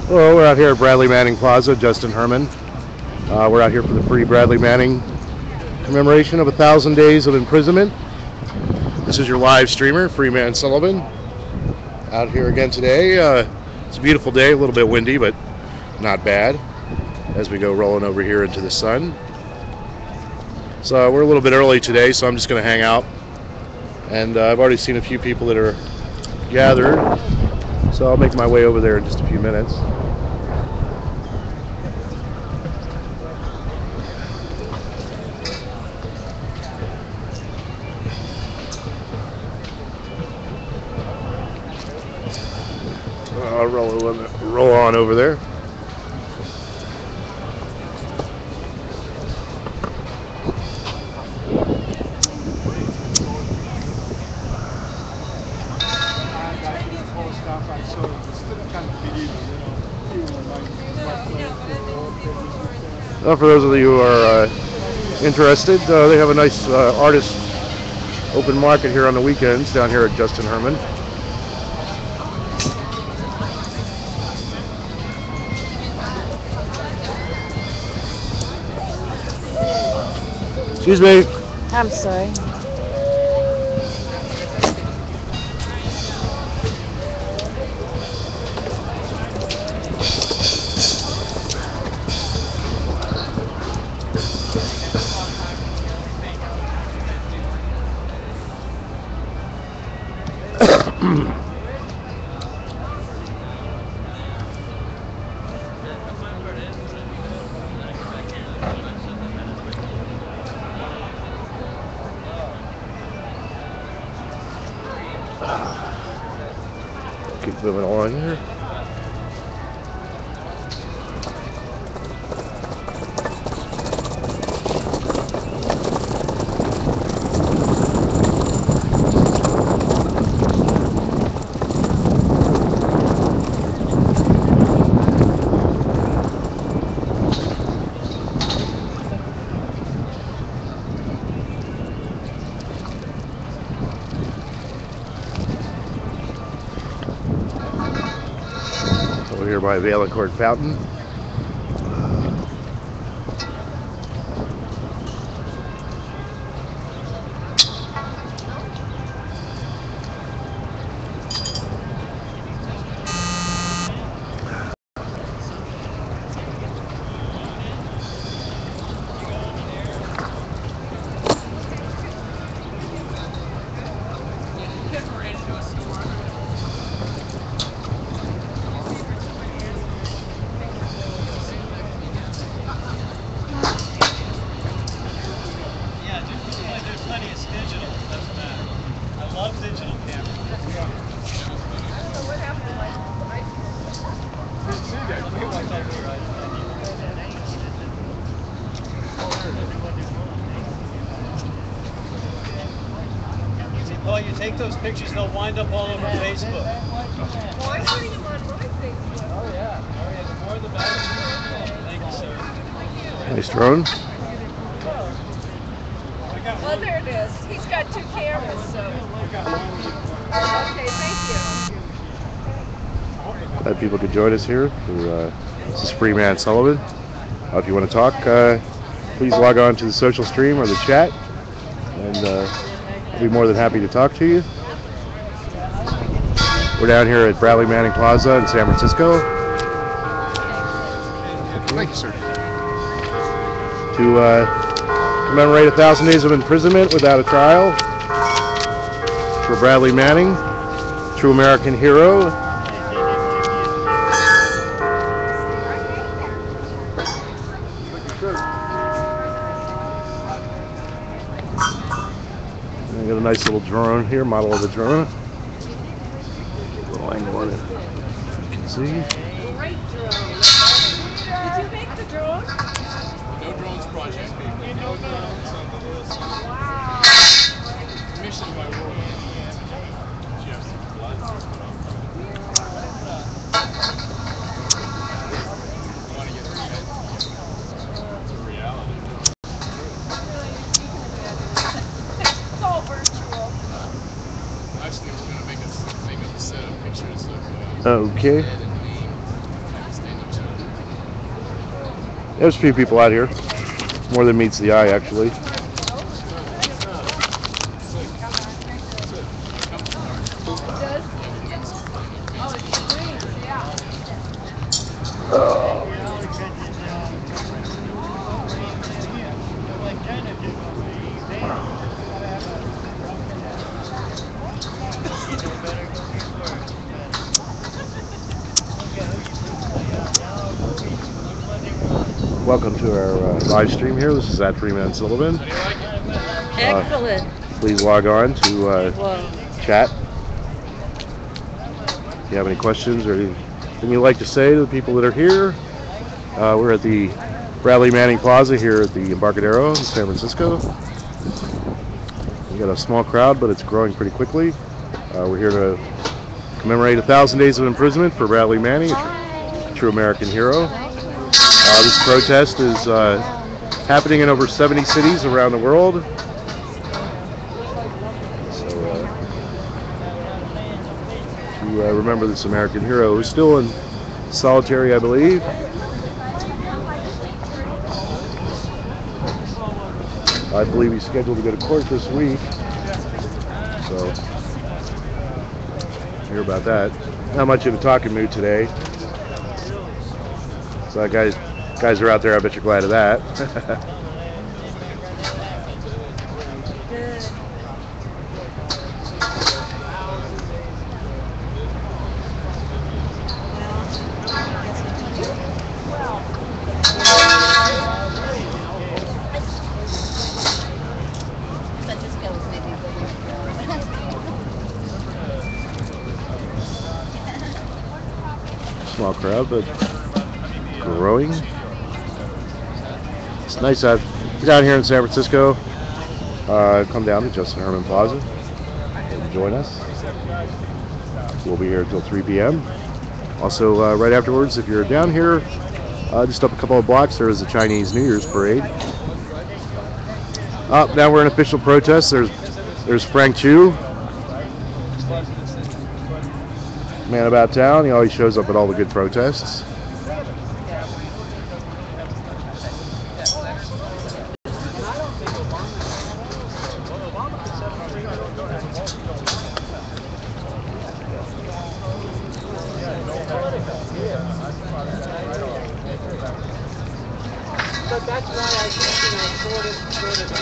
Hello, we're out here at Bradley Manning Plaza, Justin Herman. We're out here for the Free Bradley Manning commemoration of 1,000 days of imprisonment. This is your live streamer, Freeman out here again today. It's a beautiful day, a little bit windy, but not bad as we go rolling over here into the sun. So we're a little bit early today, so I'm just going to hang out. And I've already seen a few people that are gathered, so I'll make my way over there in just a few minutes. I'll roll on over there. For those of you who are interested, they have a nice artist open market here on the weekends down here at Justin Herman. Excuse me. I'm sorry. Keep moving along here. Over here by Valancourt Fountain. Oh, you take those pictures, they'll wind up all over Facebook. Well, I'm putting them on my Facebook. Oh, yeah. Oh, yeah. The more the better. Thank you, sir. Nice drone. Oh, there it is. He's got two cameras, so. Okay, thank you. Glad people could join us here. This is Freemansullivan. If you want to talk, please log on to the social stream or the chat, and I'll be more than happy to talk to you. We're down here at Bradley Manning Plaza in San Francisco. Thank you, sir. To commemorate 1,000 days of imprisonment without a trial for Bradley Manning, true American hero. I got a nice little drone here, model of the drone. Little angle on it, you can see. Great drone. Did you make the drone? No drones project. No drones on the list. Wow. Commissioned by World. It's a reality. It's all virtual. Actually, we're going to make a set of pictures of Okay. Ed and Wayne. There's a few people out here, more than meets the eye actually. Welcome to our live stream here. This is at Freeman Sullivan. Excellent. Please log on to Whoa. chat. If you have any questions or anything you'd like to say to the people that are here, we're at the Bradley Manning Plaza here at the Embarcadero in San Francisco. We got a small crowd, but it's growing pretty quickly. We're here to commemorate 1,000 days of imprisonment for Bradley Manning, a true American hero. This protest is happening in over 70 cities around the world. So to remember this American hero who's still in solitary, I believe. I believe he's scheduled to go to court this week. So hear about that. Not much in a talking mood today. So guys are out there. I bet you're glad of that. Small crowd, but growing. It's nice out down here in San Francisco. Come down to Justin Herman Plaza and join us. We'll be here until 3 p.m. Also, right afterwards, if you're down here, just up a couple of blocks, there is a Chinese New Year's parade. Now we're in official protest. There's Frank Chu, man about town. He always shows up at all the good protests. But that's why I think, sort of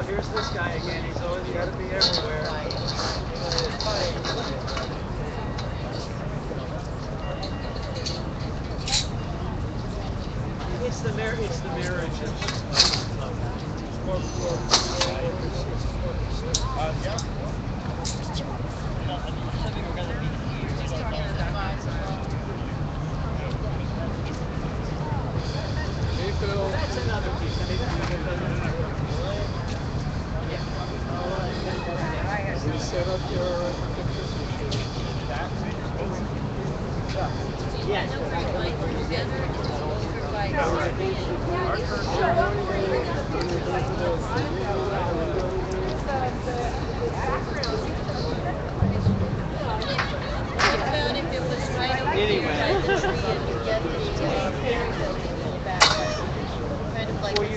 here's this guy again. He's always got to be everywhere. It's the marriage of that's another piece. Set up your yes.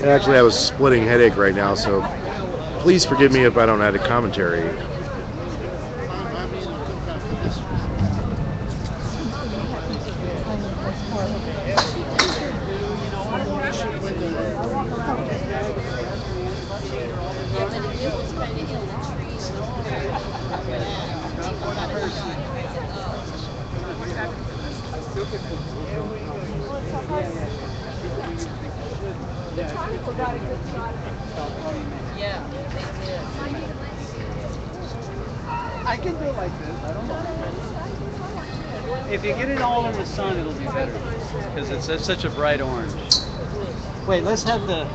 Actually, I have a splitting headache right now, so please forgive me if I don't add a commentary. Yeah, they did. I can do it like this. I don't know. If you get it all in the sun, it'll be better because it's such a bright orange. Wait, let's have the.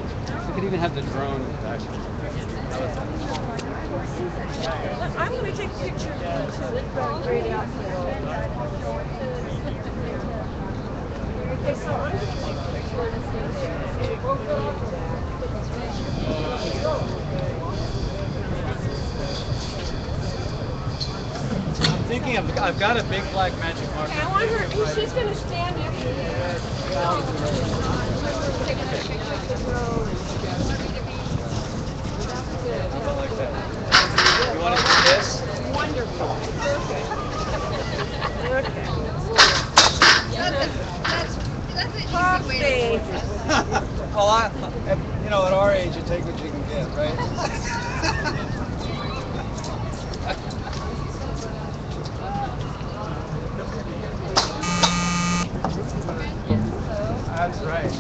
We could even have the drone back. I'm going to take a picture of you too. It's got a great outfit. Okay, so I'm going to take a picture of I'm thinking I've got a big black magic marker. Okay, I want her. She's going to stand next to me. Taking a picture of the drone. How about like that? You want to do this? Wonderful. Coffee. Well, at our age, you take what you can get, right? That's right.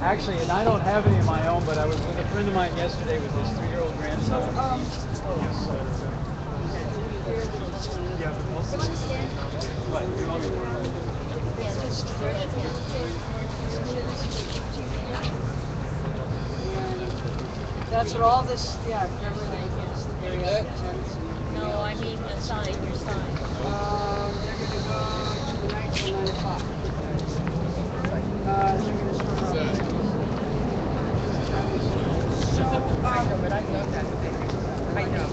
Actually, and I don't have any of my own, but I was with a friend of mine yesterday with his 3-year-old grandson. That's what all this, yeah, everything is. No, I mean the sign, your sign. They're going to go tonight till 9 o'clock. They're going to start off. I know.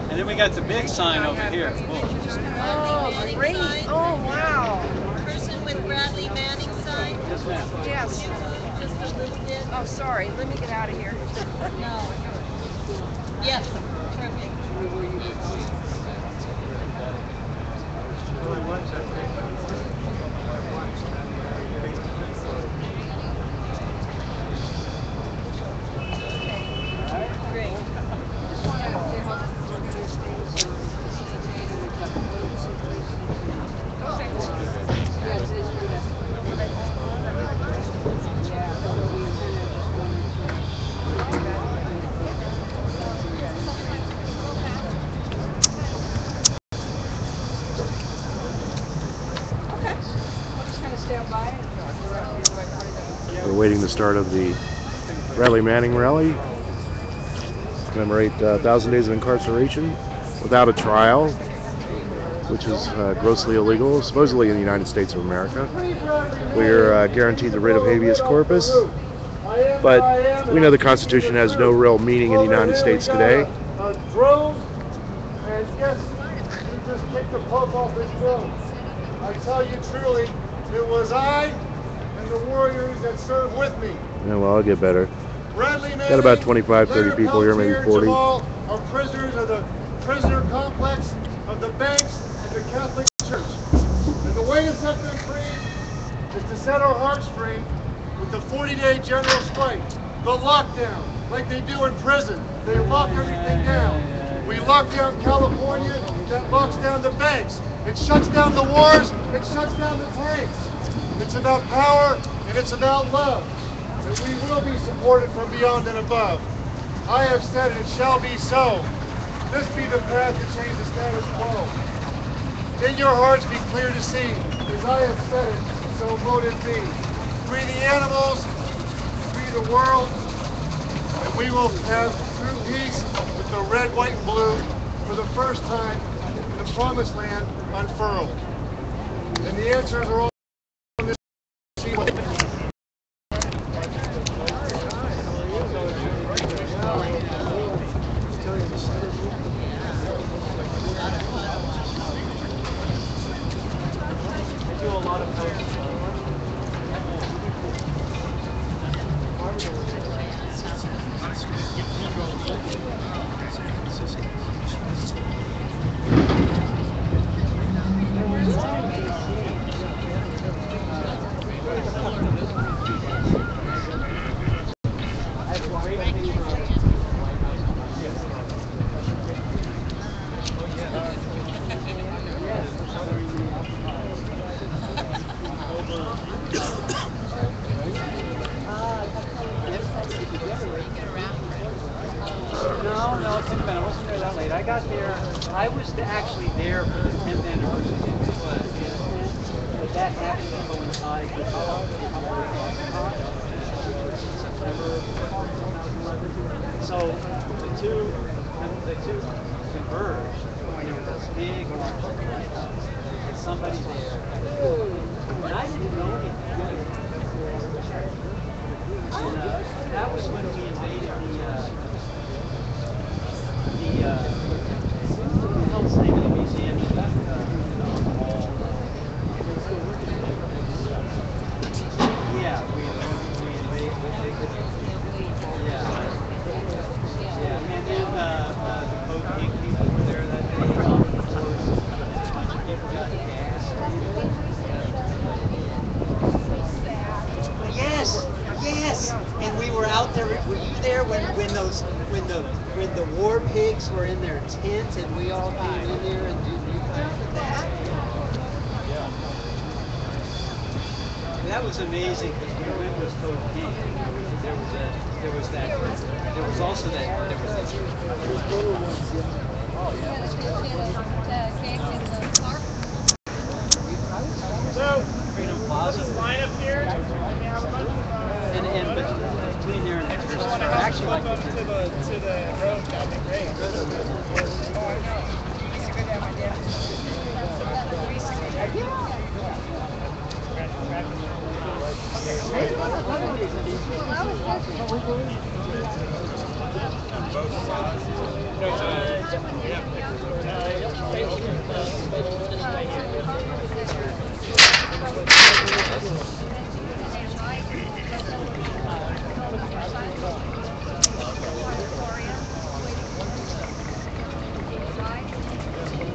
And then we got the big sign over here. Oh, great. Oh, wow. Person with Bradley Manning sign. Yes, ma'am. Yes. Just a little bit. Oh, sorry. Let me get out of here. No. Yes. Perfect. Great. We're awaiting the start of the Bradley Manning rally to commemorate 1,000 days of incarceration without a trial, which is grossly illegal, supposedly in the United States of America. We are guaranteed the writ of habeas corpus, but we know the Constitution has no real meaning in the United States today. A drone, and yes, you just kicked the Pope off his throne. I tell you truly, it was I and the warriors that served with me. Yeah, well, I'll get better. Bradley Manning, Got about 25, 30 people here, maybe 40. Jamal are prisoners of the prisoner complex of the banks and the Catholic Church. And the way to set them free is to set our hearts free with the 40-day general strike, the lockdown, like they do in prison. They lock everything down. We lock down California, that locks down the banks. It shuts down the wars, it shuts down the tanks. It's about power and it's about love. And we will be supported from beyond and above. I have said it shall be so. This be the path to change the status quo. In your hearts be clear to see, as I have said it, so mote it be. Free the animals, free the world, and we will have true peace with the red, white, and blue for the first time in the promised land unfurled. And the answers are all in this. I do a lot of posts. that late. I got there. I was actually there for the 10th anniversary. But that happened to coincide with September 2011. So the two converged. And there was this big orange lighthouse. And somebody there. And I didn't know anything. And that was when we invaded the hell's the name of the museum? Yeah, we invaded. Yeah. And then the Code Pink people were there that day. Of course, a bunch of people got gas. Yes. And we were out there. Were you there when the war pigs were in their tent and we all came in there and you that? Yeah. That was amazing because we went with Code Pink. There was also that. So, Freedom Plaza. Line up here. And between there and the church, actually like to the road. That'd be great. Oh, I know. I used to go down my dad.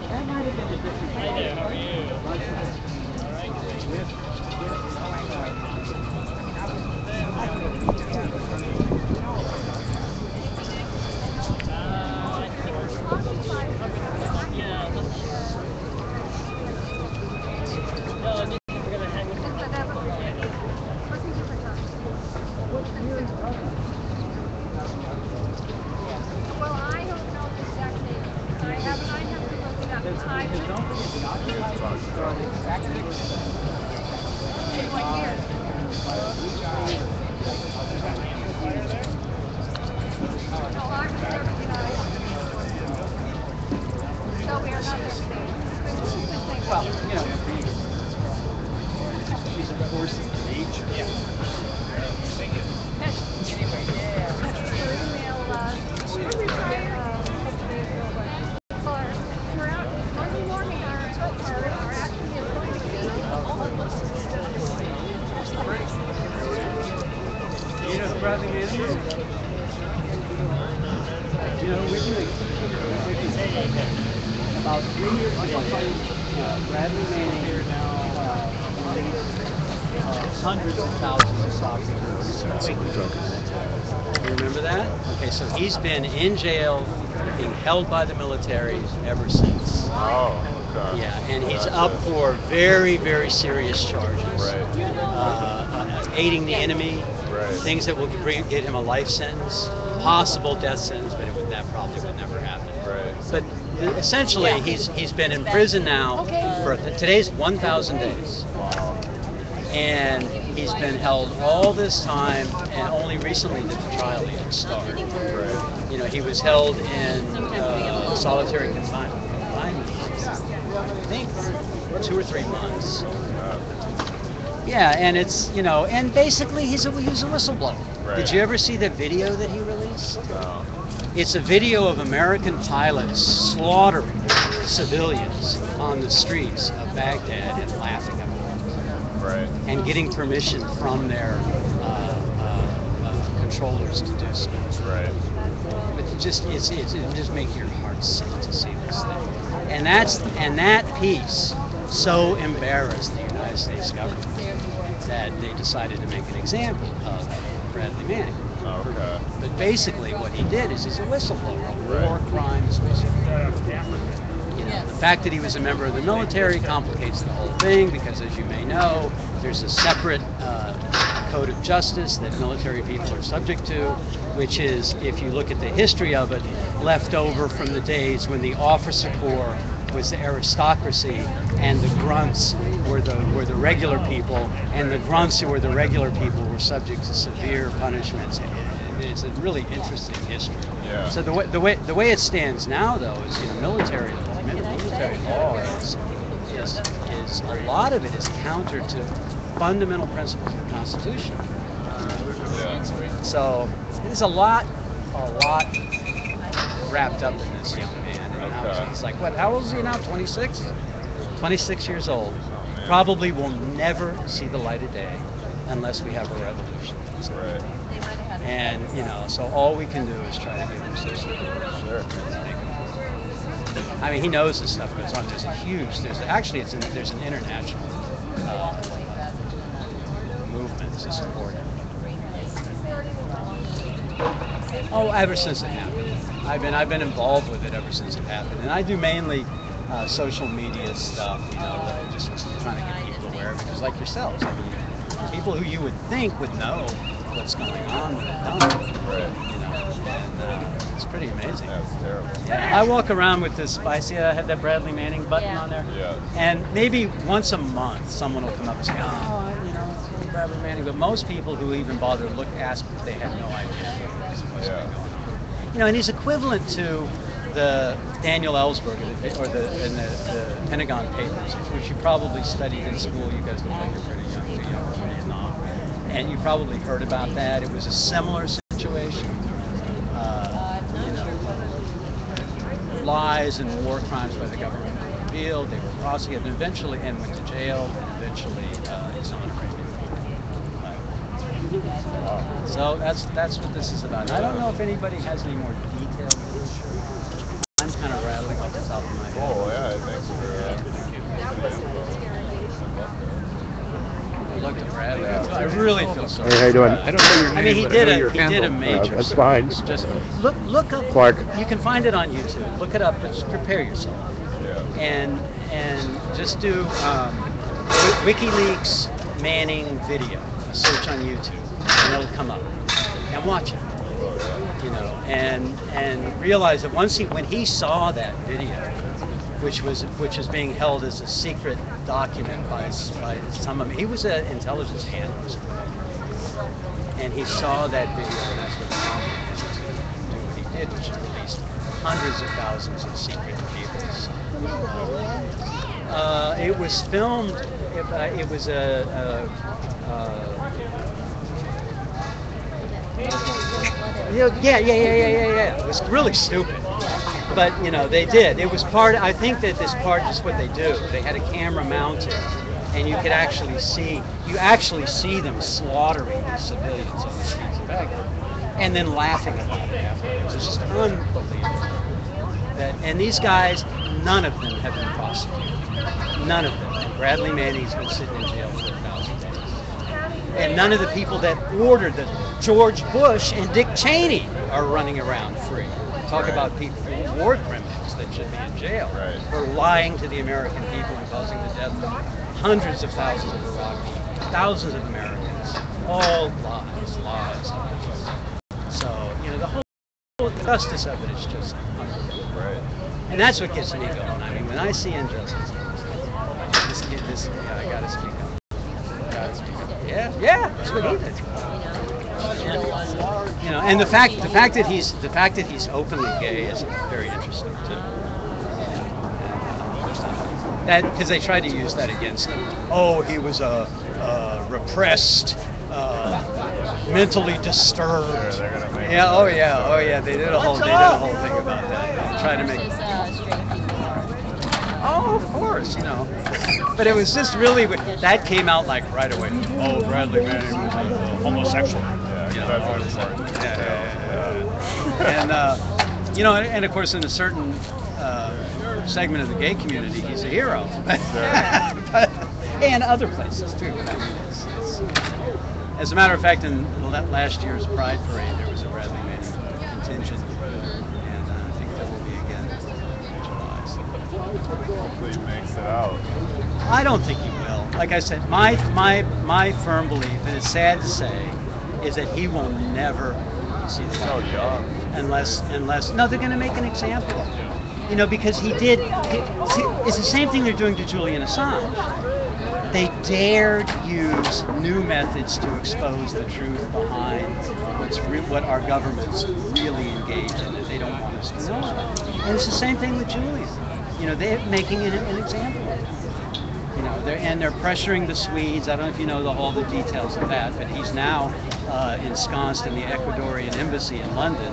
that might have been a different day. How are you? All Well, I don't know the exact date. I have to look it up. What year? No, I was 79. So we are not the same. Well, she's a force of nature. Yeah. You know who Bradley Manning is? You know, about 3 years ago, Bradley Manning here now hundreds of thousands of soccer moves. You remember that? Okay, so he's been in jail, being held by the military ever since. Oh, okay. Yeah, and he's up for very, very serious charges. Right. Aiding the enemy, Right. things that will get him a life sentence, possible death sentence, but that probably would never happen. Right. But essentially, he's been in prison now for today's 1,000 days. Wow. And he's been held all this time, and only recently did the trial even start. Right. You know, he was held in solitary confinement. I think 2 or 3 months. Yeah, and it's, and basically he was a whistleblower. Right. Did you ever see the video that he released? No. It's a video of American pilots slaughtering civilians on the streets of Baghdad and laughing at them. Right. And getting permission from their controllers to do so. Right. But it just makes your heart sick to see this thing. And that piece so embarrassed the United States government that they decided to make an example of Bradley Manning. Okay. But basically, what he did is he's a whistleblower, a war crimes whistleblower. The fact that he was a member of the military complicates the whole thing because, as you may know, there's a separate code of justice that military people are subject to, which is, if you look at the history of it, left over from the days when the officer corps was the aristocracy and the grunts were the regular people, and the grunts who were the regular people were subject to severe punishments. It's a really interesting history. Yeah. So the way it stands now, though, is military law is a lot of it is counter to fundamental principles of the Constitution. Yeah. So there's a lot wrapped up in this young man. And Okay. it's like, what? How old is he now? 26? 26 years old. Probably will never see the light of day unless we have a revolution. Right. And so all we can do is try to give him some support. Sure. I mean, he knows this stuff goes on. There's an international movement to support him. Oh, ever since it happened. I've been involved with it ever since it happened, and I do mainly social media stuff. Just trying to get people aware of it, because like yourselves, I mean, people who you would think would know what's going on when it don't. Right. And it's pretty amazing. That's terrible. Yeah, I walk around with this. I see I have that Bradley Manning button on there. Yeah. And maybe once a month, someone will come up and say, "Oh, it's Bradley Manning." But most people who even bother to look ask if they had no idea what's going on. And he's equivalent to the Daniel Ellsberg or the Pentagon Papers, which you probably studied in school. You guys look like you're pretty young, too young for Vietnam, and you probably heard about that. It was a similar situation. Lies and war crimes by the government were revealed. They were prosecuted, and eventually, and went to jail, and eventually exonerated. So that's what this is about. And I don't know if anybody has any more details. I'm kind of rattling off the top of my head. Oh yeah, thanks for Look at Bradley. I really feel sorry. Hey, how you doing? I don't know your name. I mean, he but I know your did a handle. major. That's fine. Just look up. Clark. You can find it on YouTube. Look it up. But just prepare yourself. Yeah. And just do WikiLeaks Manning video. A search on YouTube, and it'll come up. And watch it. And realize that when he saw that video, which is being held as a secret document by some of them. He was an intelligence analyst, and he saw that video, and that's what prompted him to do what he did, which is release hundreds of thousands of secret cables. It was filmed. It was yeah. It was really stupid. But they did. It was part. I think that this part is what they do. They had a camera mounted, and you could actually see. You actually see them slaughtering the civilians on the streets of Baghdad, and then laughing about it afterwards. It's just unbelievable. And these guys, none of them have been prosecuted. None of them. And Bradley Manning's been sitting in jail for 1,000 days. And none of the people that ordered the George Bush and Dick Cheney are running around free. Talk about people, war criminals that should be in jail for lying to the American people and causing the death of hundreds of thousands of Iraqis, thousands of Americans. All lies. So, the whole justice of it is just unbelievable. Right. And that's what gets me going. I mean, when I see injustice, I gotta speak up. Yeah, that's what he did. And the fact that he's openly gay is very interesting too. That because they tried to use that against him. Oh, he was a repressed, mentally disturbed. They did a whole thing about that. They tried to make. Oh, of course, But it was just really that came out like right away. Oh, Bradley Manning was a homosexual. That's important. And of course, in a certain segment of the gay community, he's a hero. And other places too. I mean, as a matter of fact, in last year's Pride Parade, there was a Bradley Manning contingent, and I think there will be again in July. So. Hopefully he makes it out. I don't think he will. Like I said, my firm belief, and it's sad to say, is that he will never see the So light young. unless no, they're going to make an example of him. You know, because it's the same thing they're doing to Julian Assange. They dared use new methods to expose the truth behind what our governments really engage in that they don't want us to know. And it's the same thing with Julian. You know, they're making an example of him. You know, they're pressuring the Swedes. I don't know if you know all the details of that, but he's now ensconced in the Ecuadorian embassy in London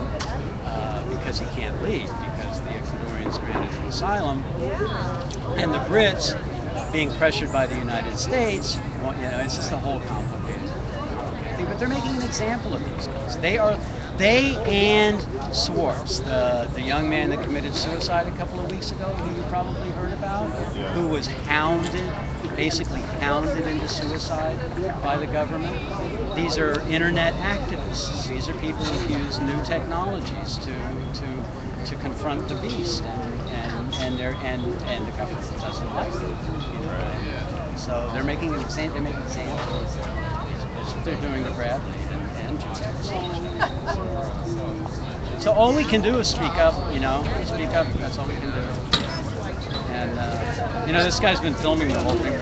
because he can't leave because the Ecuadorians granted him asylum, and the Brits, being pressured by the United States, you know, it's just a whole complicated thing. But they're making an example of these guys. They and Swartz, the young man that committed suicide a couple of weeks ago, who you probably heard about, who was basically hounded into suicide by the government. These are internet activists. These are people who use new technologies to confront the beast, and the government doesn't like them. You know? So they're making an example. They're making examples. That's what they're doing to Bradley and so all we can do is speak up, you know, speak up. That's all we can do. And, you know, this guy's been filming the whole thing.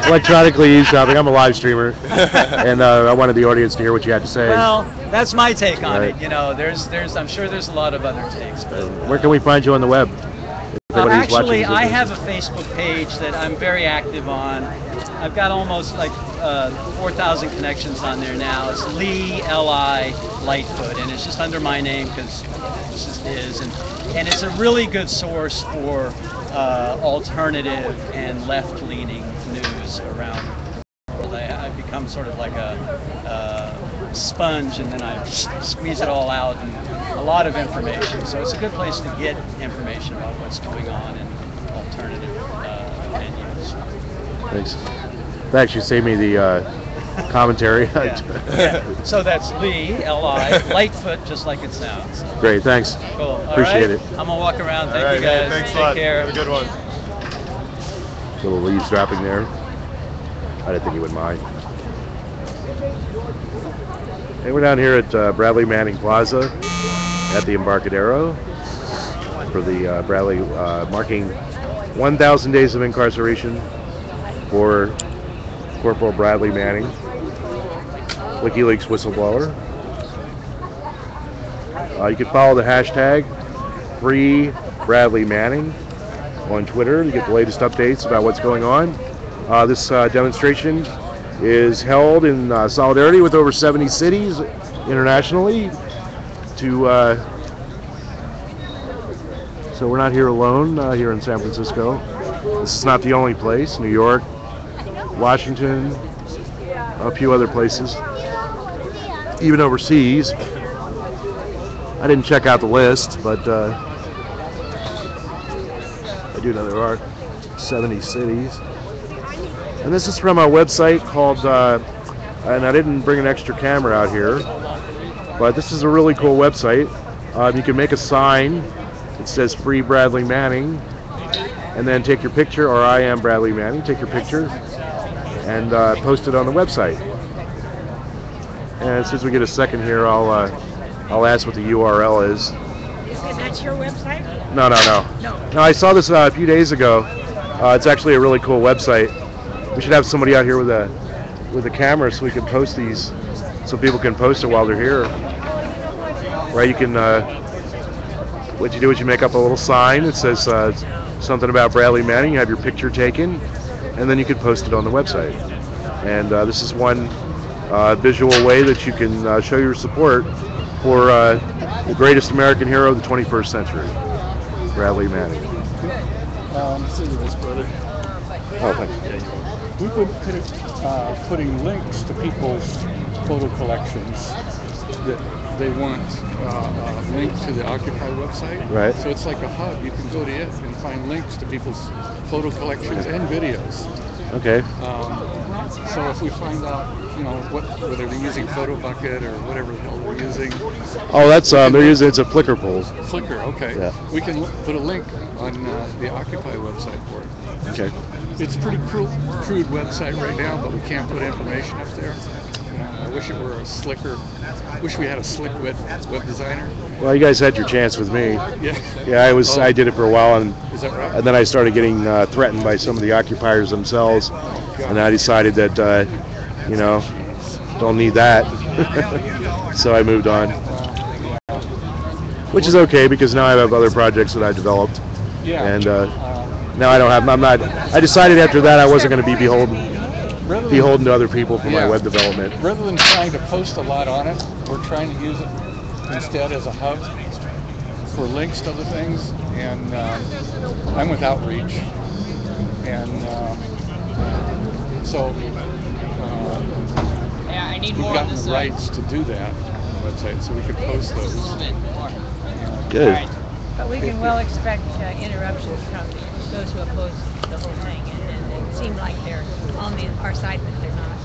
Electronically eavesdropping. I'm a live streamer, and I wanted the audience to hear what you had to say. Well, that's my take on Right. it. You know, I'm sure there's a lot of other takes. But, Where can we find you on the web? If anybody's actually, watching I this. have a Facebook page that I'm very active on. I've got almost like 4,000 connections on there now. It's Lee L.I. Lightfoot, and it's just under my name because it's just is. And it's a really good source for alternative and left-leaning news around the world. I've become sort of like a sponge, and then I squeeze it all out, and a lot of information. So it's a good place to get information about what's going on in alternative venues. Thanks. Thanks. You saved me the commentary. Yeah. So that's Lee, L.I., Lightfoot, just like it sounds. Great. Thanks. Cool. All Appreciate right. it. I'm gonna walk around. Thank All right, you guys. Thanks a Take lot. care. Have a good one. Little eavesdropping there. I didn't think he would mind. Hey, we're down here at Bradley Manning Plaza at the Embarcadero for the Bradley marking 1,000 days of incarceration for Corporal Bradley Manning, WikiLeaks whistleblower. You can follow the hashtag #FreeBradleyManning on Twitter to get the latest updates about what's going on. This demonstration is held in solidarity with over 70 cities internationally. So we're not here alone here in San Francisco. This is not the only place. New York, Washington, a few other places, even overseas. I didn't check out the list, but I do know there are 70 cities. And this is from a website called, and I didn't bring an extra camera out here, but this is a really cool website. You can make a sign that says Free Bradley Manning, and then take your picture, or I am Bradley Manning, take your picture, and post it on the website. And since we get a second here, I'll ask what the URL is. And that's your website? No. No, I saw this a few days ago. It's actually a really cool website. We should have somebody out here with a camera so we can post these, so people can post it while they're here. Right? You can. What you do is you make up a little sign that says something about Bradley Manning. You have your picture taken, and then you can post it on the website. And this is one visual way that you can show your support for the greatest American hero of the 21st century, Bradley Manning. Listen to this, brother. Oh, thanks. We've been putting links to people's photo collections that they want linked to the Occupy website. Right. So it's like a hub. You can go to it and find links to people's photo collections and videos. Okay. So if we find out, whether they're using PhotoBucket or whatever the hell they're using, Oh, that's they're using it's a Flickr poll. Flickr, okay. Yeah. We can put a link on the Occupy website for it. Okay. It's a pretty crude website right now, but we can't put information up there. I wish it were a slicker. Wish we had a slick web designer. Well, you guys had your chance with me. Yeah. Yeah, I did it for a while, and Is that right? then I started getting threatened by some of the occupiers themselves, and I decided that don't need that. So I moved on, which is okay because now I have other projects that I developed, Yeah. and now I don't have. I'm not. I decided after that I wasn't going to be beholden to other people for my web development. Rather than trying to post a lot on it, we're trying to use it instead as a hub for links to other things. And I'm with Outreach, and so I need we've more on gotten this the side. rights to do that on the website, so we could post those. Good. But we can well expect interruptions from those who oppose the whole thing, and it seemed like they're on our side, but they're not.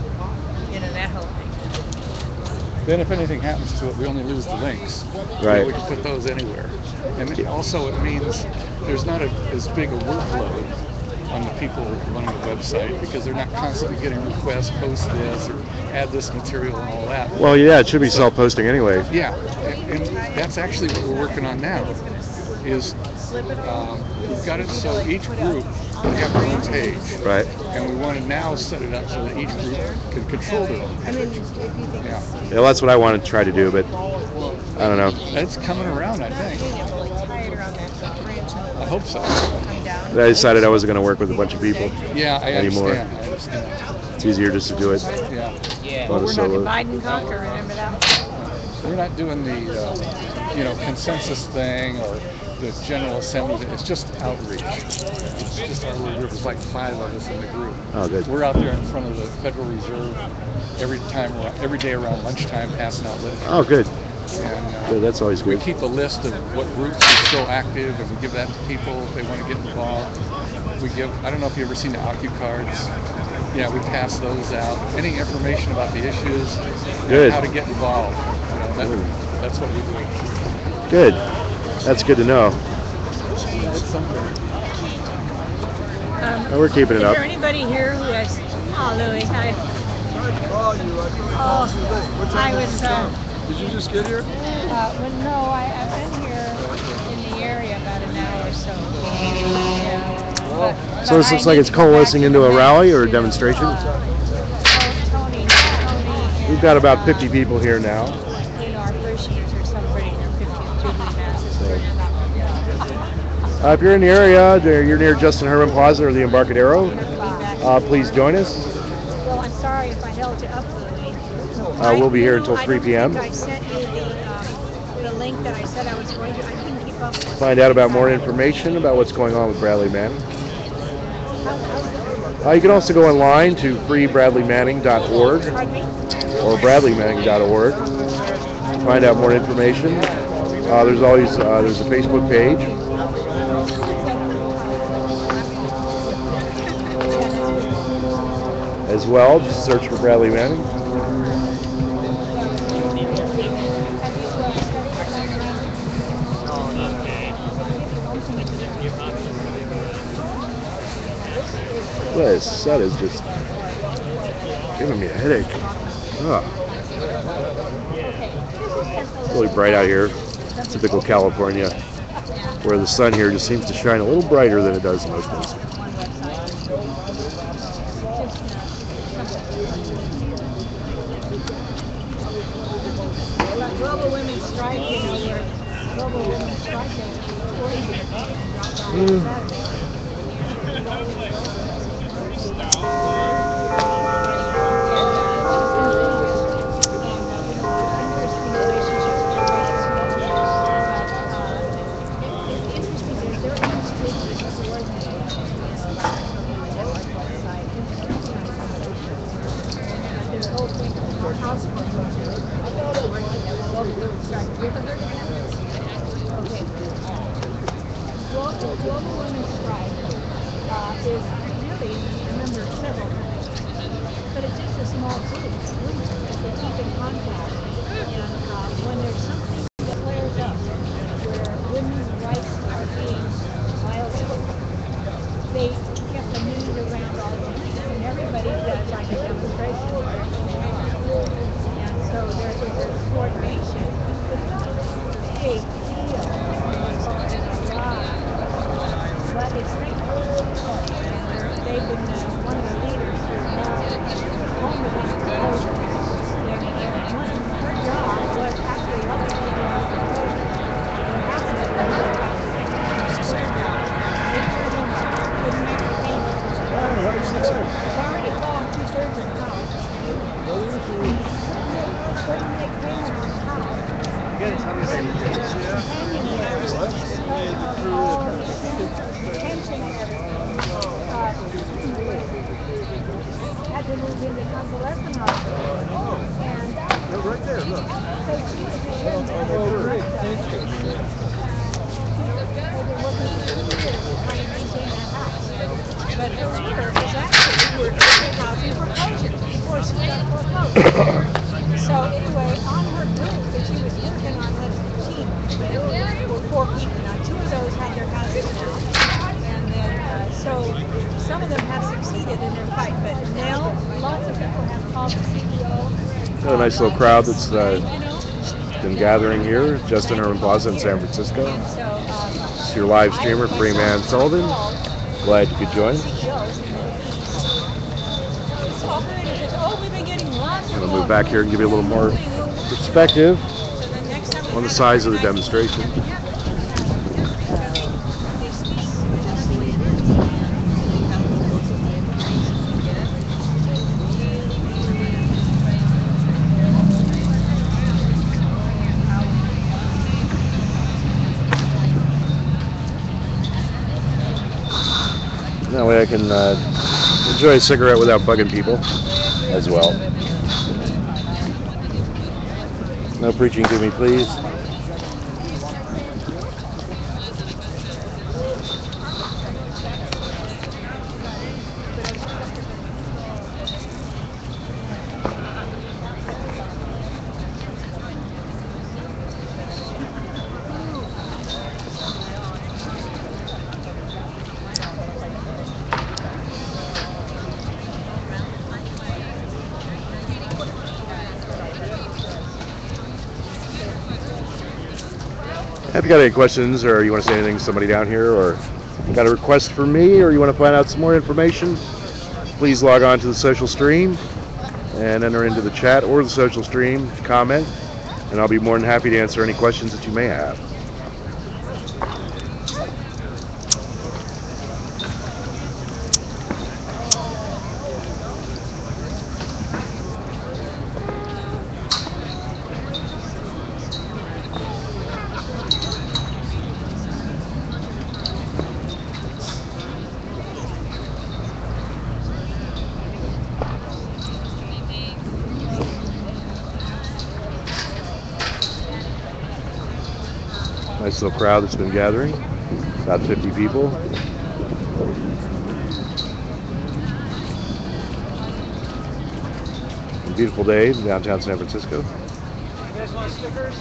That whole thing. Then if anything happens to it, we only lose the links. Right. We can put those anywhere. And also it means there's not as big a workload on the people running the website because they're not constantly getting requests, post this, or add this material and all that. Well, yeah, it should be self-posting anyway. Yeah, and that's actually what we're working on now, is we've got it so each group will have their own page. Right. And we want to now set it up so that each group can control their own page. Yeah. Yeah, well, that's what I wanted to try to do, but I don't know. It's coming around, I think. I hope so. I decided I wasn't going to work with a bunch of people Yeah, I anymore. understand. It's easier just to do it Yeah. on a solo. Biden conquer, remember that? We're not doing the consensus thing or the General Assembly. It's just outreach. It's just our little group. There's like 5 of us in the group. Oh, good. We're out there in front of the Federal Reserve every day around lunchtime passing out literature. Oh, good. And Good, that's always we good. keep a list of what groups are still active, and we give that to people if they want to get involved. I don't know if you've ever seen the Occu cards. Yeah, we pass those out. Any information about the issues, Good. how to get involved. That's what we do. Good. That's good to know. It's something. Well, we're keeping it up. Is there anybody here who has? Oh, Louis, hi. I was. Did you just get here? Well, no, I've been here in the area about an hour or so. Yeah. So this looks like it's coalescing into a rally or a demonstration? Tony. We've got about 50 people here now. Our parishioners are celebrating their 50th Jubilee Mass. If you're in the area, you're near Justin Herman Plaza or the Embarcadero, please join us. Well, I'm sorry if I held you up, Louis. We'll be here until 3 p.m. I sent you the link that I said I was going to. I couldn't keep up with it. Find out about more information about what's going on with Bradley Manning. You can also go online to freebradleymanning.org or bradleymanning.org. Find out more information. There's a Facebook page. As well, just search for Bradley Manning. This sun is just giving me a headache. It's really bright out here. Typical California, where the sun here just seems to shine a little brighter than it does most days. Global Women's Strike, where Global Women's Strike Global Women's Strike is probably a number of several times. But it's just a small group of women that they keep in contact. And when there's something that flares up where women's rights are being violated, they get the news around all the place, and everybody does like a demonstration. And so there is a coordination. It's not a big deal in a lot, but it's there. And they've been, one of the leaders here now is home without foreclosure. And her job was actually helping people with foreclosure. What happened is when they got cleared out, 8 years in, couldn't make the payment. It's already gone 2/3 of the house. Couldn't make payment on the house. You gotta tell me about your kids. Hanging there because of all the tension and everything. Had to move into convalescent hospital. And They're right there, look. so she was in there. Oh, great, thank you. They've been working for 2 years trying to maintain that house. But her mother was actually housing foreclosure before she got foreclosed. So anyway, on her group that she was working on, she were 4 people. Now 2 of those had their houses now, and then so some of them have succeeded in their fight. But now lots of people have called the CEO. Got a nice little crowd that's been gathering here, Justin Herman Plaza in San Francisco. It's your live streamer, Freeman Sullivan. Glad you could join. I'm going to move back here and give you a little more perspective on the size of the demonstration. That way I can enjoy a cigarette without bugging people as well. No preaching to me, please. If you got any questions or you want to say anything to somebody down here, or you got a request for me, or you want to find out some more information, please log on to the social stream and enter into the chat or the social stream, comment, and I'll be more than happy to answer any questions that you may have. Nice little crowd that's been gathering, about 50 people. A beautiful day in downtown San Francisco. You guys want stickers?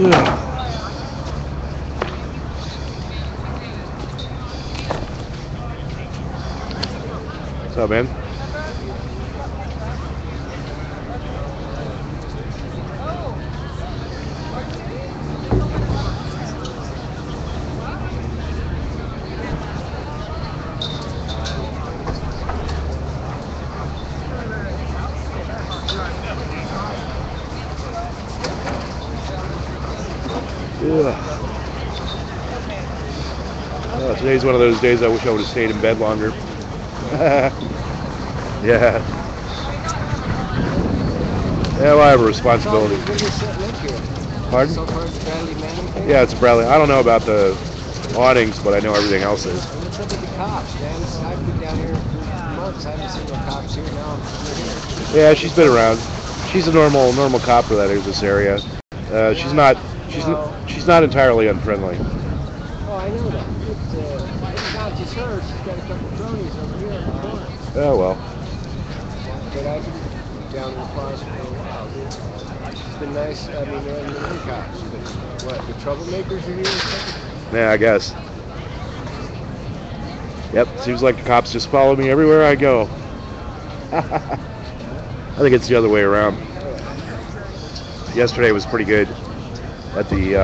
What's up, man? Oh, today's one of those days I wish I would have stayed in bed longer. Yeah. Yeah, well, I have a responsibility. Pardon? Yeah, it's a Bradley. I don't know about the awnings, but I know everything else is. What's up with the cops, man? I've been down here for months. I haven't seen no cops here. Now I'm here. Yeah, she's been around. She's a normal cop for this area. She's not entirely unfriendly. Oh, I know that. It's not just her. She's got a couple cronies over here in the corner. Oh well. But I've been down in the Plaza for a while, dude. It's been nice. I mean, there haven't been any cops. But what, the troublemakers are here or something? Yeah, I guess. Yep, seems like the cops just follow me everywhere I go. I think it's the other way around. Yesterday was pretty good at the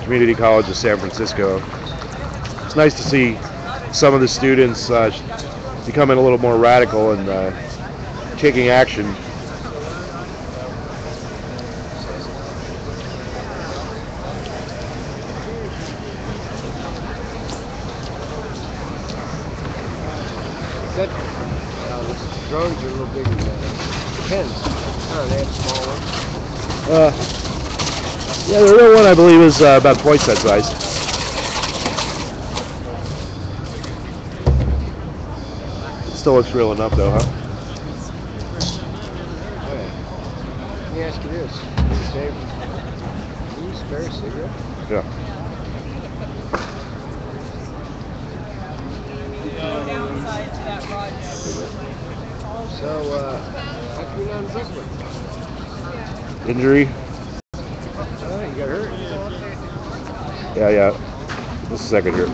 Community College of San Francisco. It's nice to see some of the students becoming a little more radical and taking action. Those drones are a little bigger than pens. Oh, they have small ones. Yeah, the real one I believe is about twice that size. It still looks real enough though, huh? Okay. Let me ask you this. Dave, can you spare a cigarette? Yeah. Downside to that rod. So, how come you're not in Brooklyn? Injury? Oh, you got hurt? Yeah. Just a second here.